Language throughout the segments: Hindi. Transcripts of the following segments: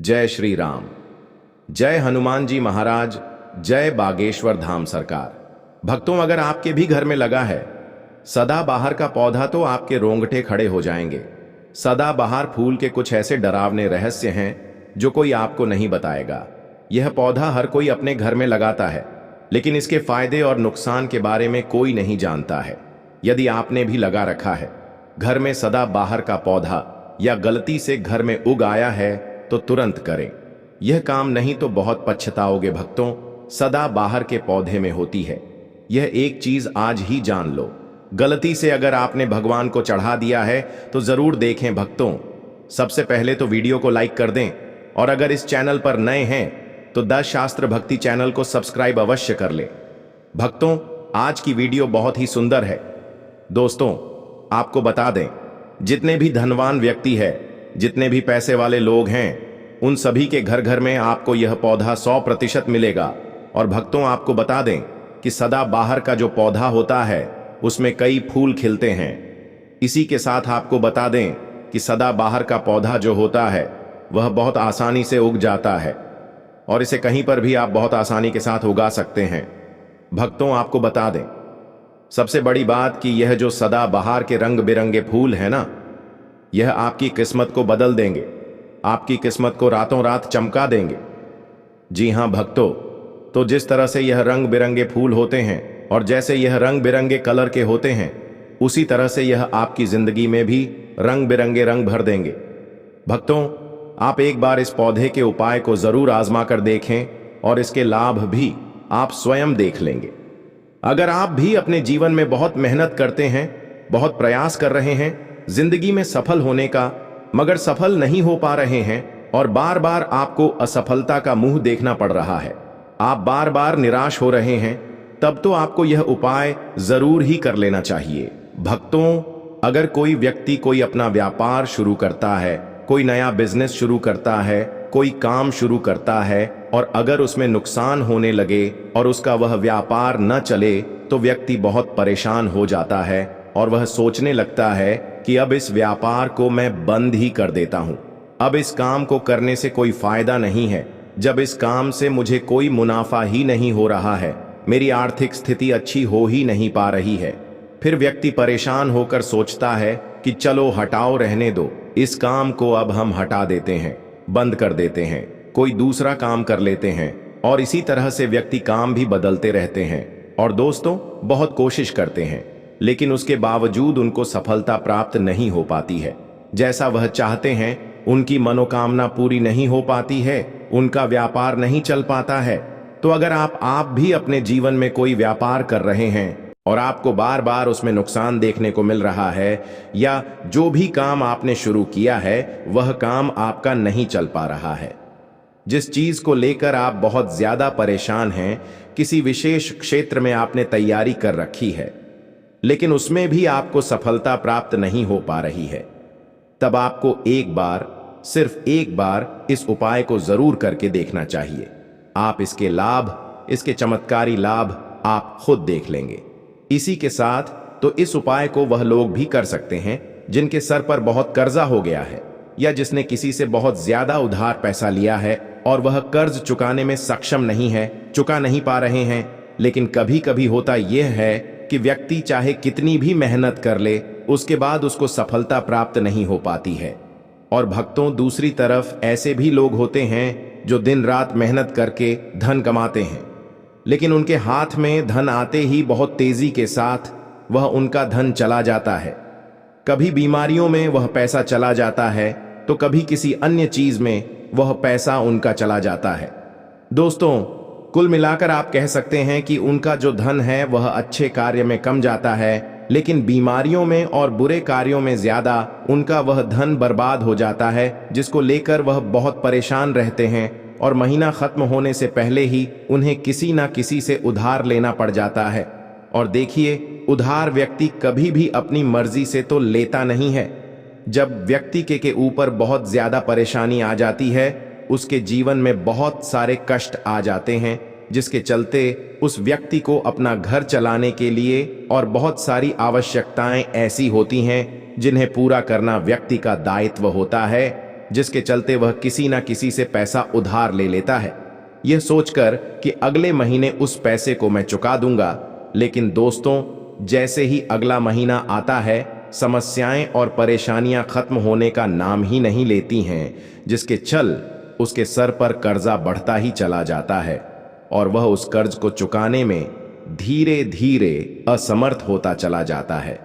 जय श्री राम। जय हनुमान जी महाराज। जय बागेश्वर धाम सरकार। भक्तों, अगर आपके भी घर में लगा है सदाबहार का पौधा तो आपके रोंगटे खड़े हो जाएंगे। सदाबहार फूल के कुछ ऐसे डरावने रहस्य हैं जो कोई आपको नहीं बताएगा। यह पौधा हर कोई अपने घर में लगाता है, लेकिन इसके फायदे और नुकसान के बारे में कोई नहीं जानता है। यदि आपने भी लगा रखा है घर में सदाबहार का पौधा या गलती से घर में उग आया है तो तुरंत करें। यह काम नहीं तो बहुत पछताओगे। भक्तों, सदाबहार के पौधे में होती है यह एक चीज आज ही जान लो। गलती से अगर आपने भगवान को चढ़ा दिया है तो जरूर देखें। भक्तों, सबसे पहले तो वीडियो को लाइक कर दें, और अगर इस चैनल पर नए हैं तो 10 शास्त्र भक्ति चैनल को सब्सक्राइब अवश्य कर लें। भक्तों, आज की वीडियो बहुत ही सुंदर है। दोस्तों, आपको बता दें, जितने भी धनवान व्यक्ति है, जितने भी पैसे वाले लोग हैं, उन सभी के घर घर में आपको यह पौधा 100% मिलेगा। और भक्तों, आपको बता दें कि सदाबहार का जो पौधा होता है उसमें कई फूल खिलते हैं। इसी के साथ आपको बता दें कि सदाबहार का पौधा जो होता है वह बहुत आसानी से उग जाता है, और इसे कहीं पर भी आप बहुत आसानी के साथ उगा सकते हैं। भक्तों, आपको बता दें, सबसे बड़ी बात कि यह जो सदाबहार के रंग बिरंगे फूल है ना, यह आपकी किस्मत को बदल देंगे, आपकी किस्मत को रातों रात चमका देंगे। जी हां भक्तों, तो जिस तरह से यह रंग बिरंगे फूल होते हैं और जैसे यह रंग बिरंगे कलर के होते हैं, उसी तरह से यह आपकी जिंदगी में भी रंग बिरंगे रंग भर देंगे। भक्तों, आप एक बार इस पौधे के उपाय को जरूर आजमा कर देखें, और इसके लाभ भी आप स्वयं देख लेंगे। अगर आप भी अपने जीवन में बहुत मेहनत करते हैं, बहुत प्रयास कर रहे हैं जिंदगी में सफल होने का, मगर सफल नहीं हो पा रहे हैं और बार बार आपको असफलता का मुंह देखना पड़ रहा है, आप बार बार निराश हो रहे हैं, तब तो आपको यह उपाय जरूर ही कर लेना चाहिए। भक्तों, अगर कोई व्यक्ति कोई अपना व्यापार शुरू करता है, कोई नया बिजनेस शुरू करता है, कोई काम शुरू करता है, और अगर उसमें नुकसान होने लगे और उसका वह व्यापार न चले तो व्यक्ति बहुत परेशान हो जाता है और वह सोचने लगता है कि अब इस व्यापार को मैं बंद ही कर देता हूं। अब इस काम को करने से कोई फायदा नहीं है। जब इस काम से मुझे कोई मुनाफा ही नहीं हो रहा है, मेरी आर्थिक स्थिति अच्छी हो ही नहीं पा रही है, फिर व्यक्ति परेशान होकर सोचता है कि चलो हटाओ, रहने दो, इस काम को अब हम हटा देते हैं, बंद कर देते हैं, कोई दूसरा काम कर लेते हैं। और इसी तरह से व्यक्ति काम भी बदलते रहते हैं और दोस्तों बहुत कोशिश करते हैं, लेकिन उसके बावजूद उनको सफलता प्राप्त नहीं हो पाती है। जैसा वह चाहते हैं उनकी मनोकामना पूरी नहीं हो पाती है, उनका व्यापार नहीं चल पाता है। तो अगर आप भी अपने जीवन में कोई व्यापार कर रहे हैं और आपको बार बार उसमें नुकसान देखने को मिल रहा है, या जो भी काम आपने शुरू किया है वह काम आपका नहीं चल पा रहा है, जिस चीज को लेकर आप बहुत ज्यादा परेशान हैं, किसी विशेष क्षेत्र में आपने तैयारी कर रखी है लेकिन उसमें भी आपको सफलता प्राप्त नहीं हो पा रही है, तब आपको एक बार, सिर्फ एक बार इस उपाय को जरूर करके देखना चाहिए। आप इसके लाभ, इसके चमत्कारी लाभ आप खुद देख लेंगे। इसी के साथ तो इस उपाय को वह लोग भी कर सकते हैं जिनके सर पर बहुत कर्जा हो गया है, या जिसने किसी से बहुत ज्यादा उधार पैसा लिया है और वह कर्ज चुकाने में सक्षम नहीं है, चुका नहीं पा रहे हैं। लेकिन कभी कभी होता यह है कि व्यक्ति चाहे कितनी भी मेहनत कर ले, उसके बाद उसको सफलता प्राप्त नहीं हो पाती है। और भक्तों, दूसरी तरफ ऐसे भी लोग होते हैं जो दिन रात मेहनत करके धन कमाते हैं, लेकिन उनके हाथ में धन आते ही बहुत तेजी के साथ वह उनका धन चला जाता है। कभी बीमारियों में वह पैसा चला जाता है, तो कभी किसी अन्य चीज में वह पैसा उनका चला जाता है। दोस्तों, कुल मिलाकर आप कह सकते हैं कि उनका जो धन है वह अच्छे कार्य में कम जाता है, लेकिन बीमारियों में और बुरे कार्यों में ज्यादा उनका वह धन बर्बाद हो जाता है, जिसको लेकर वह बहुत परेशान रहते हैं और महीना खत्म होने से पहले ही उन्हें किसी ना किसी से उधार लेना पड़ जाता है। और देखिए, उधार व्यक्ति कभी भी अपनी मर्जी से तो लेता नहीं है। जब व्यक्ति के ऊपर बहुत ज्यादा परेशानी आ जाती है, उसके जीवन में बहुत सारे कष्ट आ जाते हैं, जिसके चलते उस व्यक्ति को अपना घर चलाने के लिए और बहुत सारी आवश्यकताएं ऐसी होती हैं जिन्हें पूरा करना व्यक्ति का दायित्व होता है, जिसके चलते वह किसी ना किसी से पैसा उधार ले लेता है, यह सोचकर कि अगले महीने उस पैसे को मैं चुका दूंगा। लेकिन दोस्तों, जैसे ही अगला महीना आता है, समस्याएं और परेशानियां खत्म होने का नाम ही नहीं लेती हैं, जिसके चल उसके सर पर कर्जा बढ़ता ही चला जाता है और वह उस कर्ज को चुकाने में धीरे धीरे असमर्थ होता चला जाता है।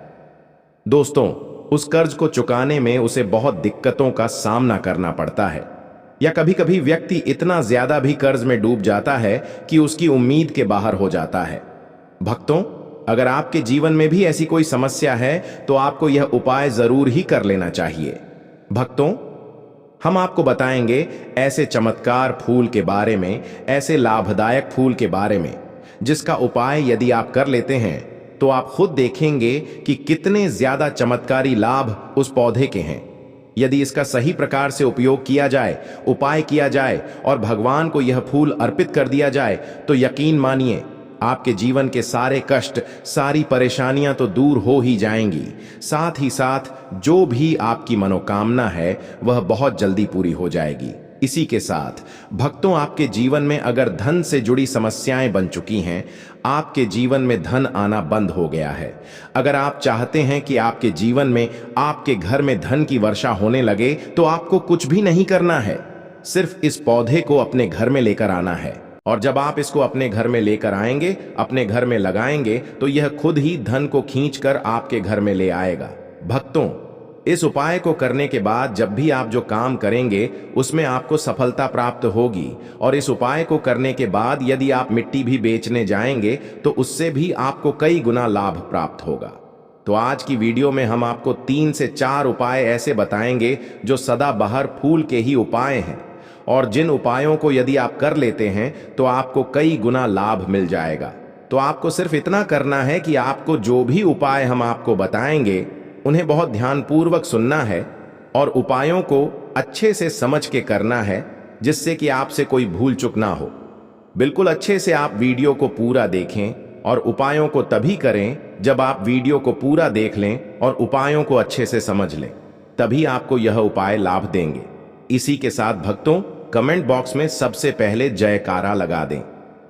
दोस्तों, उस कर्ज को चुकाने में उसे बहुत दिक्कतों का सामना करना पड़ता है, या कभी कभी व्यक्ति इतना ज्यादा भी कर्ज में डूब जाता है कि उसकी उम्मीद के बाहर हो जाता है। भक्तों, अगर आपके जीवन में भी ऐसी कोई समस्या है तो आपको यह उपाय जरूर ही कर लेना चाहिए। भक्तों, हम आपको बताएंगे ऐसे चमत्कार फूल के बारे में, ऐसे लाभदायक फूल के बारे में, जिसका उपाय यदि आप कर लेते हैं तो आप खुद देखेंगे कि कितने ज्यादा चमत्कारी लाभ उस पौधे के हैं। यदि इसका सही प्रकार से उपयोग किया जाए, उपाय किया जाए और भगवान को यह फूल अर्पित कर दिया जाए, तो यकीन मानिए आपके जीवन के सारे कष्ट, सारी परेशानियां तो दूर हो ही जाएंगी। साथ ही साथ जो भी आपकी मनोकामना है वह बहुत जल्दी पूरी हो जाएगी। इसी के साथ भक्तों, आपके जीवन में अगर धन से जुड़ी समस्याएं बन चुकी हैं, आपके जीवन में धन आना बंद हो गया है, अगर आप चाहते हैं कि आपके जीवन में, आपके घर में धन की वर्षा होने लगे, तो आपको कुछ भी नहीं करना है, सिर्फ इस पौधे को अपने घर में लेकर आना है। और जब आप इसको अपने घर में लेकर आएंगे, अपने घर में लगाएंगे, तो यह खुद ही धन को खींचकर आपके घर में ले आएगा। भक्तों, इस उपाय को करने के बाद जब भी आप जो काम करेंगे उसमें आपको सफलता प्राप्त होगी। और इस उपाय को करने के बाद यदि आप मिट्टी भी बेचने जाएंगे तो उससे भी आपको कई गुना लाभ प्राप्त होगा। तो आज की वीडियो में हम आपको 3 से 4 उपाय ऐसे बताएंगे जो सदाबहार फूल के ही उपाय हैं, और जिन उपायों को यदि आप कर लेते हैं तो आपको कई गुना लाभ मिल जाएगा। तो आपको सिर्फ इतना करना है कि आपको जो भी उपाय हम आपको बताएंगे उन्हें बहुत ध्यानपूर्वक सुनना है और उपायों को अच्छे से समझ के करना है, जिससे कि आपसे कोई भूल चूक ना हो। बिल्कुल अच्छे से आप वीडियो को पूरा देखें और उपायों को तभी करें जब आप वीडियो को पूरा देख लें और उपायों को अच्छे से समझ लें, तभी आपको यह उपाय लाभ देंगे। इसी के साथ भक्तों, कमेंट बॉक्स में सबसे पहले जयकारा लगा दें।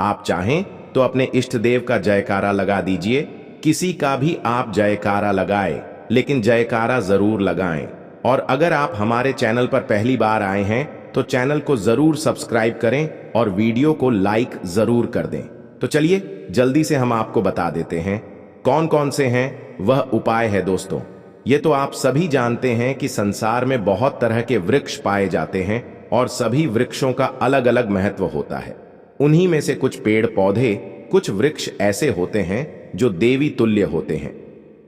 आप चाहें तो अपने इष्ट देव का जयकारा लगा दीजिए, किसी का भी आप जयकारा लगाएं, लेकिन जयकारा जरूर लगाएं। और अगर आप हमारे चैनल पर पहली बार आए हैं तो चैनल को जरूर सब्सक्राइब करें और वीडियो को लाइक जरूर कर दें। तो चलिए जल्दी से हम आपको बता देते हैं कौन कौन से हैं वह उपाय है। दोस्तों, ये तो आप सभी जानते हैं कि संसार में बहुत तरह के वृक्ष पाए जाते हैं और सभी वृक्षों का अलग अलग महत्व होता है। उन्हीं में से कुछ पेड़ पौधे, कुछ वृक्ष ऐसे होते हैं जो देवी तुल्य होते हैं।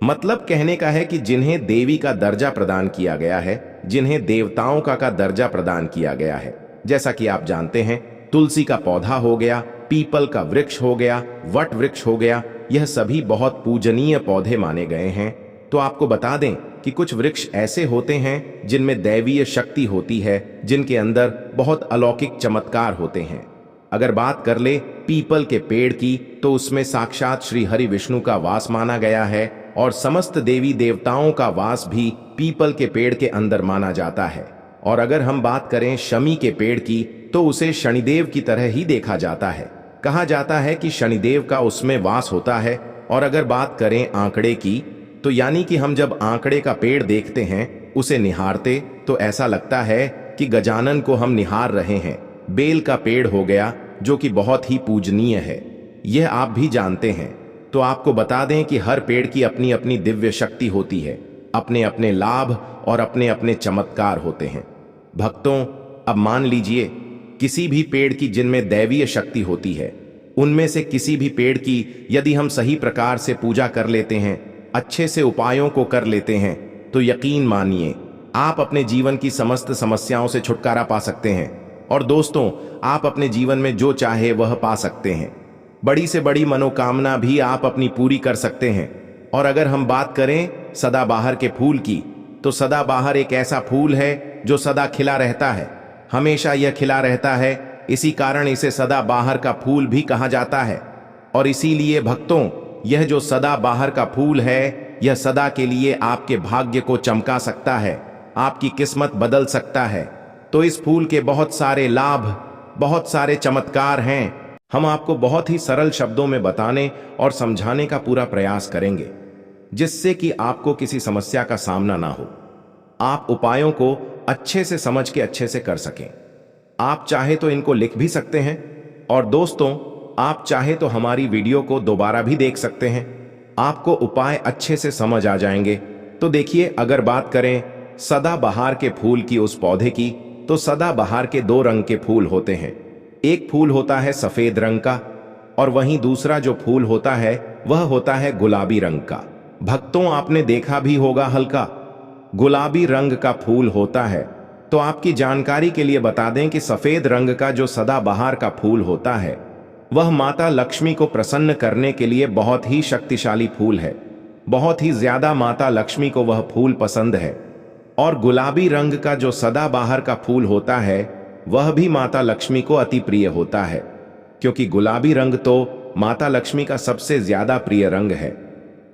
मतलब कहने का है कि जिन्हें देवी का दर्जा प्रदान किया गया है, जिन्हें देवताओं का दर्जा प्रदान किया गया है। जैसा कि आप जानते हैं, तुलसी का पौधा हो गया, पीपल का वृक्ष हो गया, वट वृक्ष हो गया, यह सभी बहुत पूजनीय पौधे माने गए हैं। तो आपको बता दें कि कुछ वृक्ष ऐसे होते हैं जिनमें दैवीय शक्ति होती है, जिनके अंदर बहुत अलौकिक चमत्कार होते हैं। अगर बात कर ले पीपल के पेड़ की, तो उसमें साक्षात श्री हरि विष्णु का वास माना गया है और समस्त देवी देवताओं का वास भी पीपल के पेड़ के अंदर माना जाता है। और अगर हम बात करें शमी के पेड़ की, तो उसे शनिदेव की तरह ही देखा जाता है। कहा जाता है कि शनिदेव का उसमें वास होता है। और अगर बात करें आंकड़े की, तो यानी कि हम जब आंकड़े का पेड़ देखते हैं, उसे निहारते, तो ऐसा लगता है कि गजानन को हम निहार रहे हैं। बेल का पेड़ हो गया, जो कि बहुत ही पूजनीय है, यह आप भी जानते हैं। तो आपको बता दें कि हर पेड़ की अपनी अपनी दिव्य शक्ति होती है, अपने अपने लाभ और अपने अपने चमत्कार होते हैं। भक्तों, अब मान लीजिए किसी भी पेड़ की जिनमें दैवीय शक्ति होती है, उनमें से किसी भी पेड़ की यदि हम सही प्रकार से पूजा कर लेते हैं, अच्छे से उपायों को कर लेते हैं, तो यकीन मानिए आप अपने जीवन की समस्त समस्याओं से छुटकारा पा सकते हैं। और दोस्तों, आप अपने जीवन में जो चाहे वह पा सकते हैं। बड़ी से बड़ी मनोकामना भी आप अपनी पूरी कर सकते हैं। और अगर हम बात करें सदाबहार के फूल की, तो सदाबहार एक ऐसा फूल है जो सदा खिला रहता है, हमेशा यह खिला रहता है। इसी कारण इसे सदाबहार का फूल भी कहा जाता है। और इसीलिए भक्तों, यह जो सदाबहार का फूल है, यह सदा के लिए आपके भाग्य को चमका सकता है। आपकी किस्मत बदल सकता है। तो इस फूल के बहुत सारे लाभ, बहुत सारे चमत्कार हैं। हम आपको बहुत ही सरल शब्दों में बताने और समझाने का पूरा प्रयास करेंगे, जिससे कि आपको किसी समस्या का सामना ना हो, आप उपायों को अच्छे से समझ के अच्छे से कर सकें। आप चाहे तो इनको लिख भी सकते हैं, और दोस्तों, आप चाहे तो हमारी वीडियो को दोबारा भी देख सकते हैं, आपको उपाय अच्छे से समझ आ जाएंगे। तो देखिए, अगर बात करें सदाबहार के फूल की, उस पौधे की, तो सदाबहार के दो रंग के फूल होते हैं। एक फूल होता है सफेद रंग का, और वहीं दूसरा जो फूल होता है वह होता है गुलाबी रंग का। भक्तों, आपने देखा भी होगा, हल्का गुलाबी रंग का फूल होता है। तो आपकी जानकारी के लिए बता दें कि सफेद रंग का जो सदाबहार का फूल होता है वह माता लक्ष्मी को प्रसन्न करने के लिए बहुत ही शक्तिशाली फूल है। बहुत ही ज्यादा माता लक्ष्मी को वह फूल पसंद है। और गुलाबी रंग का जो सदाबहार का फूल होता है वह भी माता लक्ष्मी को अति प्रिय होता है, क्योंकि गुलाबी रंग तो माता लक्ष्मी का सबसे ज्यादा प्रिय रंग है।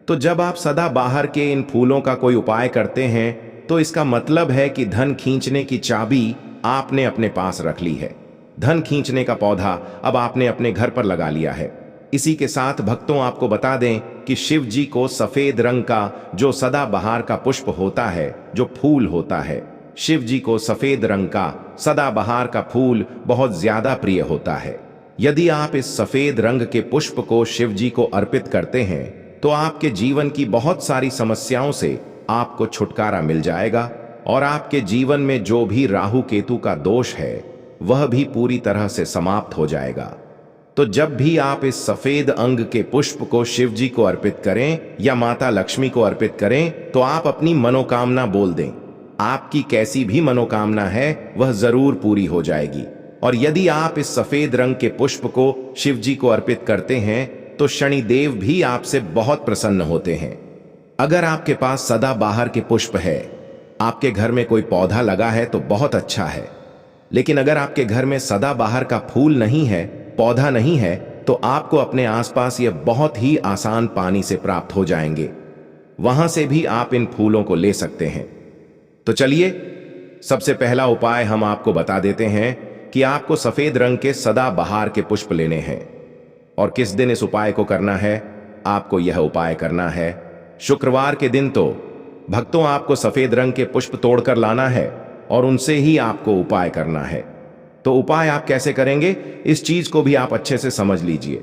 तो जब आप सदाबहार के इन फूलों का कोई उपाय करते हैं तो इसका मतलब है कि धन खींचने की चाबी आपने अपने पास रख ली है। धन खींचने का पौधा अब आपने अपने घर पर लगा लिया है। इसी के साथ भक्तों, आपको बता दें कि शिव जी को सफेद रंग का जो सदाबहार का पुष्प होता है, जो फूल होता है, शिव जी को सफेद रंग का सदाबहार का फूल बहुत ज्यादा प्रिय होता है। यदि आप इस सफेद रंग के पुष्प को शिव जी को अर्पित करते हैं तो आपके जीवन की बहुत सारी समस्याओं से आपको छुटकारा मिल जाएगा, और आपके जीवन में जो भी राहु केतु का दोष है वह भी पूरी तरह से समाप्त हो जाएगा। तो जब भी आप इस सफेद अंग के पुष्प को शिव जी को अर्पित करें या माता लक्ष्मी को अर्पित करें तो आप अपनी मनोकामना बोल दें। आपकी कैसी भी मनोकामना है वह जरूर पूरी हो जाएगी। और यदि आप इस सफेद रंग के पुष्प को शिव जी को अर्पित करते हैं तो शनिदेव भी आपसे बहुत प्रसन्न होते हैं। अगर आपके पास सदाबहार के पुष्प है, आपके घर में कोई पौधा लगा है तो बहुत अच्छा है। लेकिन अगर आपके घर में सदाबहार का फूल नहीं है, पौधा नहीं है, तो आपको अपने आसपास ये बहुत ही आसान पानी से प्राप्त हो जाएंगे। वहां से भी आप इन फूलों को ले सकते हैं। तो चलिए, सबसे पहला उपाय हम आपको बता देते हैं कि आपको सफेद रंग के सदाबहार के पुष्प लेने हैं। और किस दिन इस उपाय को करना है? आपको यह उपाय करना है शुक्रवार के दिन। तो भक्तों, आपको सफेद रंग के पुष्प तोड़कर लाना है और उनसे ही आपको उपाय करना है। तो उपाय आप कैसे करेंगे, इस चीज को भी आप अच्छे से समझ लीजिए।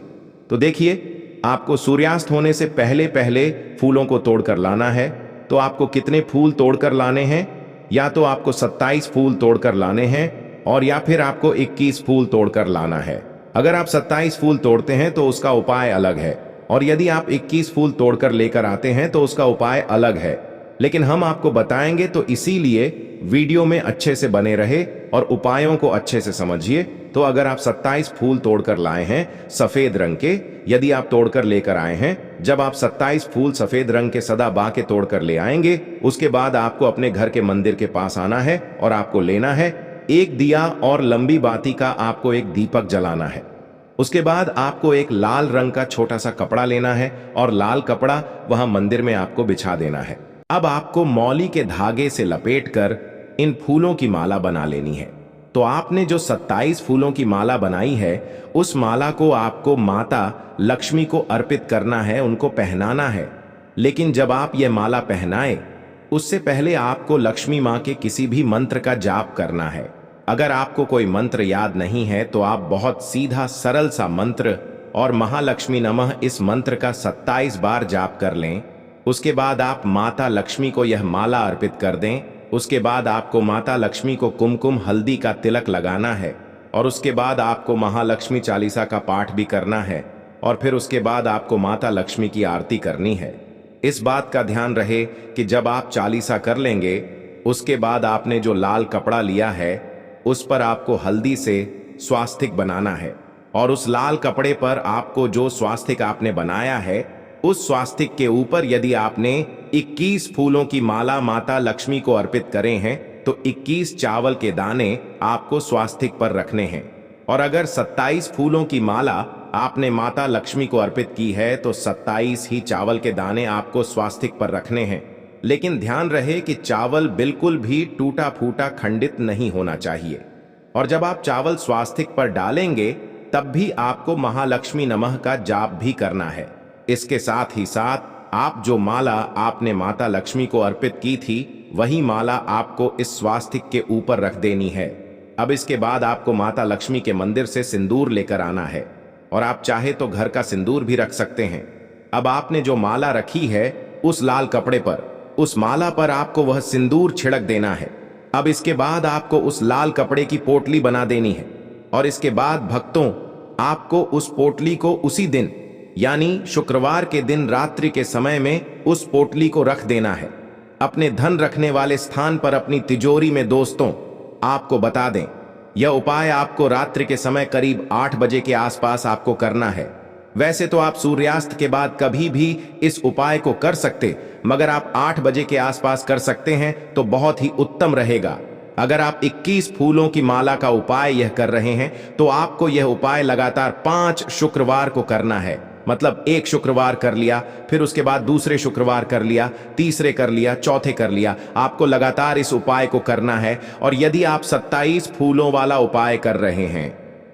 तो देखिए, आपको सूर्यास्त होने से पहले पहले फूलों को तोड़कर लाना है। तो आपको कितने फूल तोड़कर लाने हैं? या तो आपको 27 फूल तोड़कर लाने हैं, और या फिर आपको 21 फूल तोड़कर लाना है। अगर आप 27 फूल तोड़ते हैं तो उसका उपाय अलग है, और यदि आप 21 फूल तोड़कर लेकर आते हैं तो उसका उपाय अलग है। लेकिन हम आपको बताएंगे, तो इसीलिए वीडियो में अच्छे से बने रहे और उपायों को अच्छे से समझिए। तो अगर आप 27 फूल तोड़कर लाए हैं सफेद रंग के, यदि आप तोड़कर लेकर आए हैं, जब आप 27 फूल सफेद रंग के सदाबहार के तोड़कर ले आएंगे, उसके बाद आपको अपने घर के मंदिर के पास आना है और आपको लेना है एक दिया और लंबी बाती का आपको एक दीपक जलाना है। उसके बाद आपको एक लाल रंग का छोटा सा कपड़ा लेना है और लाल कपड़ा वहां मंदिर में आपको बिछा देना है। अब आपको मौली के धागे से लपेटकर इन फूलों की माला बना लेनी है। तो आपने जो 27 फूलों की माला बनाई है, उस माला को आपको माता लक्ष्मी को अर्पित करना है, उनको पहनाना है। लेकिन जब आप ये माला पहनाए, उससे पहले आपको लक्ष्मी माँ के किसी भी मंत्र का जाप करना है। अगर आपको कोई मंत्र याद नहीं है तो आप बहुत सीधा सरल सा मंत्र और महालक्ष्मी नमः इस मंत्र का 27 बार जाप कर लें। उसके बाद आप माता लक्ष्मी को यह माला अर्पित कर दें। उसके बाद आपको माता लक्ष्मी को कुमकुम हल्दी का तिलक लगाना है, और उसके बाद आपको महालक्ष्मी चालीसा का पाठ भी करना है, और फिर उसके बाद आपको माता लक्ष्मी की आरती करनी है। इस बात का ध्यान रहे कि जब आप चालीसा कर लेंगे, उसके बाद आपने जो लाल कपड़ा लिया है उस पर आपको हल्दी से स्वास्तिक बनाना है, और उस लाल कपड़े पर आपको जो स्वास्तिक आपने बनाया है उस स्वास्तिक के ऊपर यदि आपने 21 फूलों की माला माता लक्ष्मी को अर्पित करे हैं तो 21 चावल के दाने आपको स्वास्तिक पर रखने हैं। और अगर 27 फूलों की माला आपने माता लक्ष्मी को अर्पित की है तो 27 ही चावल के दाने आपको स्वास्तिक पर रखने हैं। लेकिन ध्यान रहे कि चावल बिल्कुल भी टूटा फूटा खंडित नहीं होना चाहिए। और जब आप चावल स्वास्तिक पर डालेंगे तब भी आपको महालक्ष्मी नमः का जाप भी करना है। इसके साथ ही साथ आप जो माला आपने माता लक्ष्मी को अर्पित की थी वही माला आपको इस स्वास्तिक के ऊपर रख देनी है। अब इसके बाद आपको माता लक्ष्मी के मंदिर से सिंदूर लेकर आना है और आप चाहे तो घर का सिंदूर भी रख सकते हैं। अब आपने जो माला रखी है उस लाल कपड़े पर, उस माला पर आपको वह सिंदूर छिड़क देना है। अब इसके बाद आपको उस लाल कपड़े की पोटली बना देनी है और इसके बाद भक्तों आपको उस पोटली को उसी दिन यानी शुक्रवार के दिन रात्रि के समय में उस पोटली को रख देना है अपने धन रखने वाले स्थान पर, अपनी तिजोरी में। दोस्तों आपको बता दें, यह उपाय आपको रात्रि के समय करीब 8 बजे के आसपास आपको करना है। वैसे तो आप सूर्यास्त के बाद कभी भी इस उपाय को कर सकते, मगर आप 8 बजे के आसपास कर सकते हैं तो बहुत ही उत्तम रहेगा। अगर आप 21 फूलों की माला का उपाय यह कर रहे हैं तो आपको यह उपाय लगातार 5 शुक्रवार को करना है। मतलब एक शुक्रवार कर लिया, फिर उसके बाद दूसरे शुक्रवार कर लिया, तीसरे कर लिया, चौथे कर लिया। आपको लगातार इस उपाय को करना है। और यदि आप 27 फूलों वाला उपाय कर रहे हैं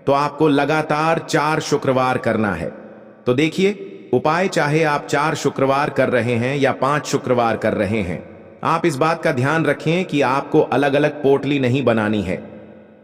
तो आपको लगातार 4 शुक्रवार करना है। तो देखिए, उपाय चाहे आप 4 शुक्रवार कर रहे हैं या 5 शुक्रवार कर रहे हैं, आप इस बात का ध्यान रखें कि आपको अलग अलग पोटली नहीं बनानी है।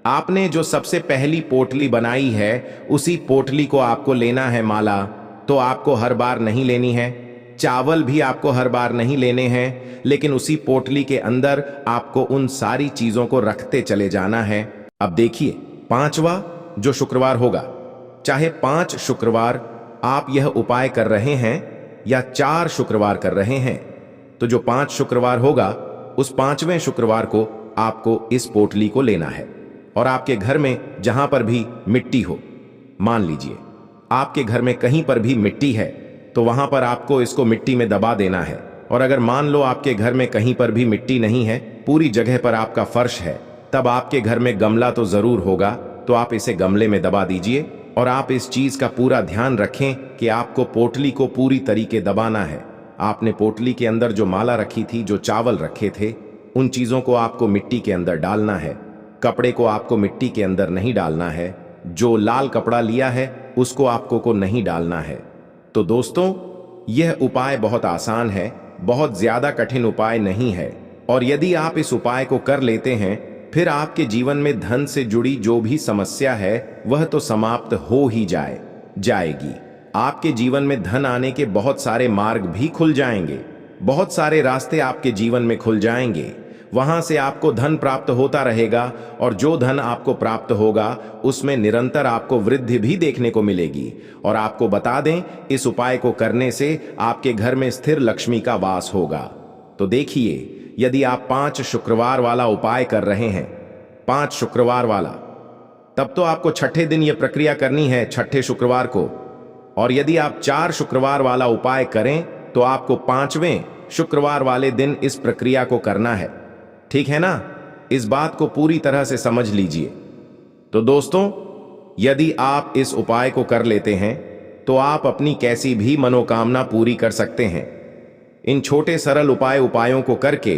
आपने जो सबसे पहली पोटली बनाई है उसी पोटली को आपको लेना है माला। तो आपको हर बार नहीं लेनी है, चावल भी आपको हर बार नहीं लेने हैं, लेकिन उसी पोटली के अंदर आपको उन सारी चीजों को रखते चले जाना है। अब देखिए, 5वां जो शुक्रवार होगा, चाहे 5 शुक्रवार आप यह उपाय कर रहे हैं या 4 शुक्रवार कर रहे हैं, तो जो 5 शुक्रवार होगा उस 5वें शुक्रवार को आपको इस पोटली को लेना है और आपके घर में जहां पर भी मिट्टी हो, मान लीजिए आपके घर में कहीं पर भी मिट्टी है तो वहां पर आपको इसको मिट्टी में दबा देना है। और अगर मान लो आपके घर में कहीं पर भी मिट्टी नहीं है, पूरी जगह पर आपका फर्श है, तब आपके घर में गमला तो जरूर होगा, तो आप इसे गमले में दबा दीजिए। और आप इस चीज का पूरा ध्यान रखें कि आपको पोटली को पूरी तरीके दबाना है। आपने पोटली के अंदर जो माला रखी थी, जो चावल रखे थे, उन चीजों को आपको मिट्टी के अंदर डालना है। कपड़े को आपको मिट्टी के अंदर नहीं डालना है। जो लाल कपड़ा लिया है उसको आपको को नहीं डालना है। तो दोस्तों, यह उपाय बहुत आसान है, बहुत ज्यादा कठिन उपाय नहीं है। और यदि आप इस उपाय को कर लेते हैं फिर आपके जीवन में धन से जुड़ी जो भी समस्या है वह तो समाप्त हो ही जाएगी। आपके जीवन में धन आने के बहुत सारे मार्ग भी खुल जाएंगे, बहुत सारे रास्ते आपके जीवन में खुल जाएंगे। वहां से आपको धन प्राप्त होता रहेगा और जो धन आपको प्राप्त होगा उसमें निरंतर आपको वृद्धि भी देखने को मिलेगी। और आपको बता दें, इस उपाय को करने से आपके घर में स्थिर लक्ष्मी का वास होगा। तो देखिए, यदि आप 5 शुक्रवार वाला उपाय कर रहे हैं, 5 शुक्रवार वाला, तब तो आपको छठे दिन यह प्रक्रिया करनी है, छठे शुक्रवार को। और यदि आप 4 शुक्रवार वाला उपाय करें तो आपको 5वें शुक्रवार वाले दिन इस प्रक्रिया को करना है। ठीक है ना? इस बात को पूरी तरह से समझ लीजिए। तो दोस्तों, यदि आप इस उपाय को कर लेते हैं तो आप अपनी कैसी भी मनोकामना पूरी कर सकते हैं। इन छोटे सरल उपायों को करके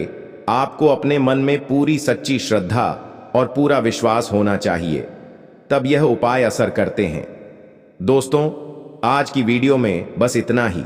आपको अपने मन में पूरी सच्ची श्रद्धा और पूरा विश्वास होना चाहिए, तब यह उपाय असर करते हैं। दोस्तों, आज की वीडियो में बस इतना ही।